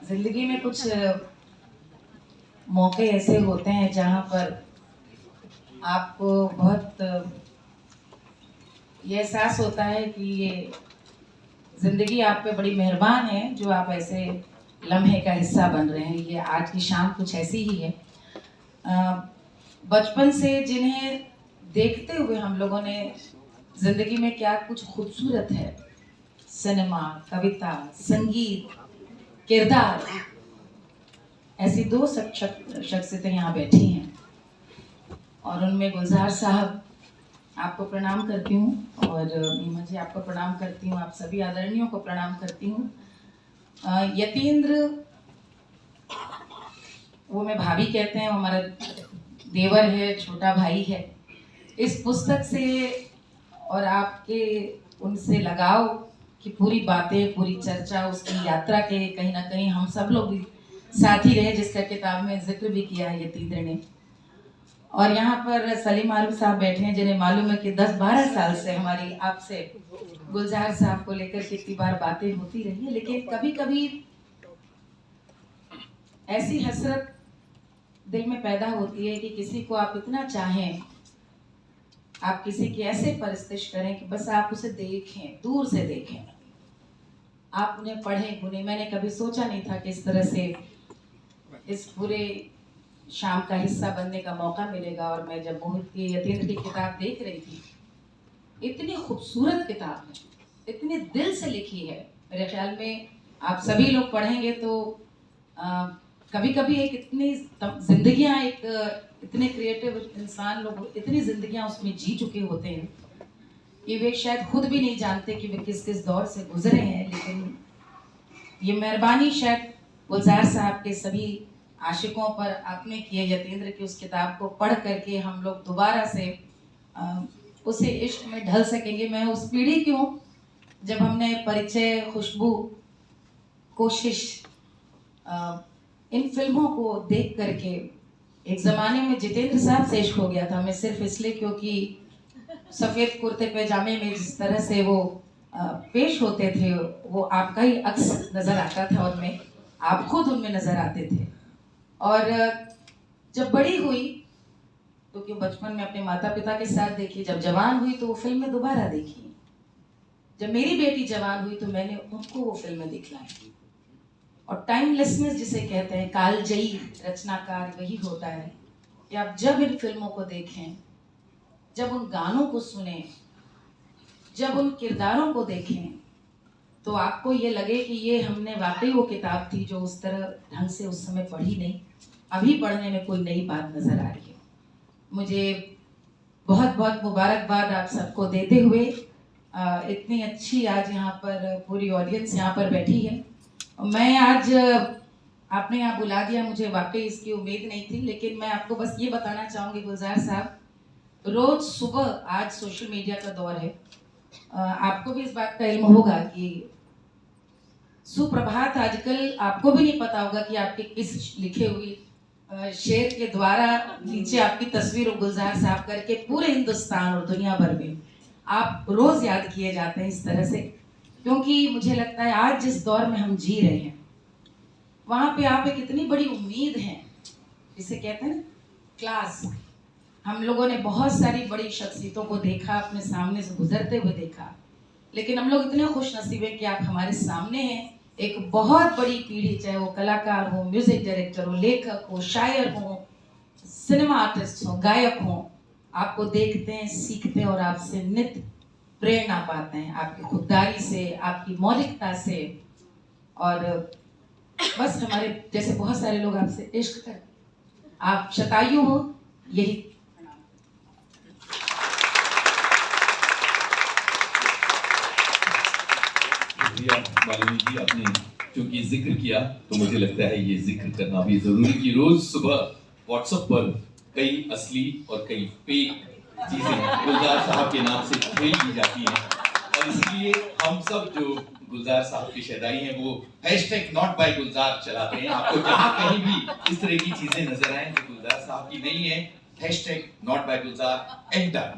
जिंदगी में कुछ मौके ऐसे होते हैं जहाँ पर आपको बहुत ये एहसास होता है कि ये जिंदगी आप पे बड़ी मेहरबान है जो आप ऐसे लम्हे का हिस्सा बन रहे हैं। ये आज की शाम कुछ ऐसी ही है। बचपन से जिन्हें देखते हुए हम लोगों ने जिंदगी में क्या कुछ खूबसूरत है, सिनेमा, कविता, संगीत, किरदार, ऐसी दो शख्सियतें यहाँ बैठी हैं और उनमें गुलजार साहब आपको प्रणाम करती हूँ और मीमा जी आपको प्रणाम करती हूँ, आप सभी आदरणीयों को प्रणाम करती हूँ। यतीन्द्र, वो मैं भाभी कहते हैं, वो हमारा देवर है, छोटा भाई है। इस पुस्तक से और आपके उनसे लगाव की पूरी बातें, पूरी चर्चा, उसकी यात्रा के कहीं ना कहीं हम सब लोग भी साथी रहे, जिसका किताब में जिक्र भी किया है यतीन्द्र ने। और यहाँ पर सलीम आलू साहब बैठे हैं जिन्हें मालूम है कि 10-12 साल से हमारी आपसे गुलजार साहब को लेकर कितनी बार बातें होती रही है, लेकिन कभी कभी ऐसी हसरत दिल में पैदा होती है कि किसी को आप इतना चाहें, आप किसी की ऐसे परस्तिश करें कि बस आप उसे देखें, दूर से देखें, आप उन्हें पढ़ें गुने। मैंने कभी सोचा नहीं था कि इस तरह से इस पूरे शाम का हिस्सा बनने का मौका मिलेगा। और मैं जब मोहित की यतीन्द्र की किताब देख रही थी, इतनी खूबसूरत किताब है, इतने दिल से लिखी है। मेरे ख्याल में आप सभी लोग पढ़ेंगे तो कभी कभी एक इतनी जिंदगियां, एक इतने क्रिएटिव इंसान लोग इतनी जिंदगियां उसमें जी चुके होते हैं कि वे शायद खुद भी नहीं जानते कि वे किस किस दौर से गुजरे हैं। लेकिन ये मेहरबानी शायद गुलजार साहब के सभी आशिकों पर आपने किए, यतीन्द्र की उस किताब को पढ़ करके हम लोग दोबारा से उसे इश्क में ढल सकेंगे। मैं उस पीढ़ी की हूँ जब हमने परिचय, खुशबू, कोशिश, इन फिल्मों को देख करके एक ज़माने में जितेंद्र साहब से इश्क हो गया था। मैं सिर्फ इसलिए क्योंकि सफ़ेद कुर्ते पैजामे में जिस तरह से वो पेश होते थे, वो आपका ही अक्स नज़र आता था उनमें, आप खुद उनमें नज़र आते थे। और जब बड़ी हुई तो क्यों बचपन में अपने माता पिता के साथ देखी, जब जवान हुई तो वो फिल्में दोबारा देखी, जब मेरी बेटी जवान हुई तो मैंने उनको वो फिल्में दिखलाई। और टाइमलेसनेस जिसे कहते हैं, कालजयी रचनाकार वही होता है कि आप जब इन फिल्मों को देखें, जब उन गानों को सुने, जब उन किरदारों को देखें, तो आपको ये लगे कि ये हमने वाकई वो किताब थी जो उस तरह ढंग से उस समय पढ़ी नहीं, अभी पढ़ने में कोई नई बात नज़र आ रही है। मुझे बहुत बहुत मुबारकबाद आप सबको देते हुए, इतनी अच्छी आज यहाँ पर पूरी ऑडियंस यहाँ पर बैठी है। मैं आज आपने यहाँ बुला दिया, मुझे वाकई इसकी उम्मीद नहीं थी, लेकिन मैं आपको बस ये बताना चाहूँगी गुलजार साहब, रोज़ सुबह, आज सोशल मीडिया का दौर है, आपको भी इस बात का इल्म होगा कि सुप्रभात आजकल आपको भी नहीं पता होगा कि आपके किस लिखे हुई शेर के द्वारा नीचे आपकी तस्वीर और गुलजार साहब करके पूरे हिंदुस्तान और दुनिया भर में आप रोज याद किए जाते हैं इस तरह से। क्योंकि मुझे लगता है आज जिस दौर में हम जी रहे हैं, वहाँ पे आप एक इतनी बड़ी उम्मीद है, जिसे कहते हैं ना क्लास। हम लोगों ने बहुत सारी बड़ी शख्सियतों को देखा, अपने सामने से गुजरते हुए देखा, लेकिन हम लोग इतने खुश नसीब हैं कि आप हमारे सामने हैं। एक बहुत बड़ी पीढ़ी, चाहे वो कलाकार हो, म्यूजिक डायरेक्टर हो, लेखक हो, शायर हो, सिनेमा आर्टिस्ट हो, गायक हो, आपको देखते हैं, सीखते हैं और आपसे नित्य प्रेरणा पाते हैं, आपकी खुददारी से, आपकी मौलिकता से। और बस हमारे जैसे बहुत सारे लोग आपसे इश्क कर, आप शतायु हो, यही वाल्मीकि आपने क्योंकि जिक्र किया तो मुझे लगता है ये जिक्र करना भी जरूरी कि रोज सुबह व्हाट्सएप पर कई असली और कई फेक चीजें गुलजार साहब के नाम से ट्रेल की जाती हैं और इसलिए हम सब जो गुलजार साहब की शहदाई हैं वो #NotByGulzar चलाते हैं। आपको जहां कहीं भी इस तरह की चीजें नजर आए जो गुलजार साहब की नहीं है, #NotByGulzar एंटर।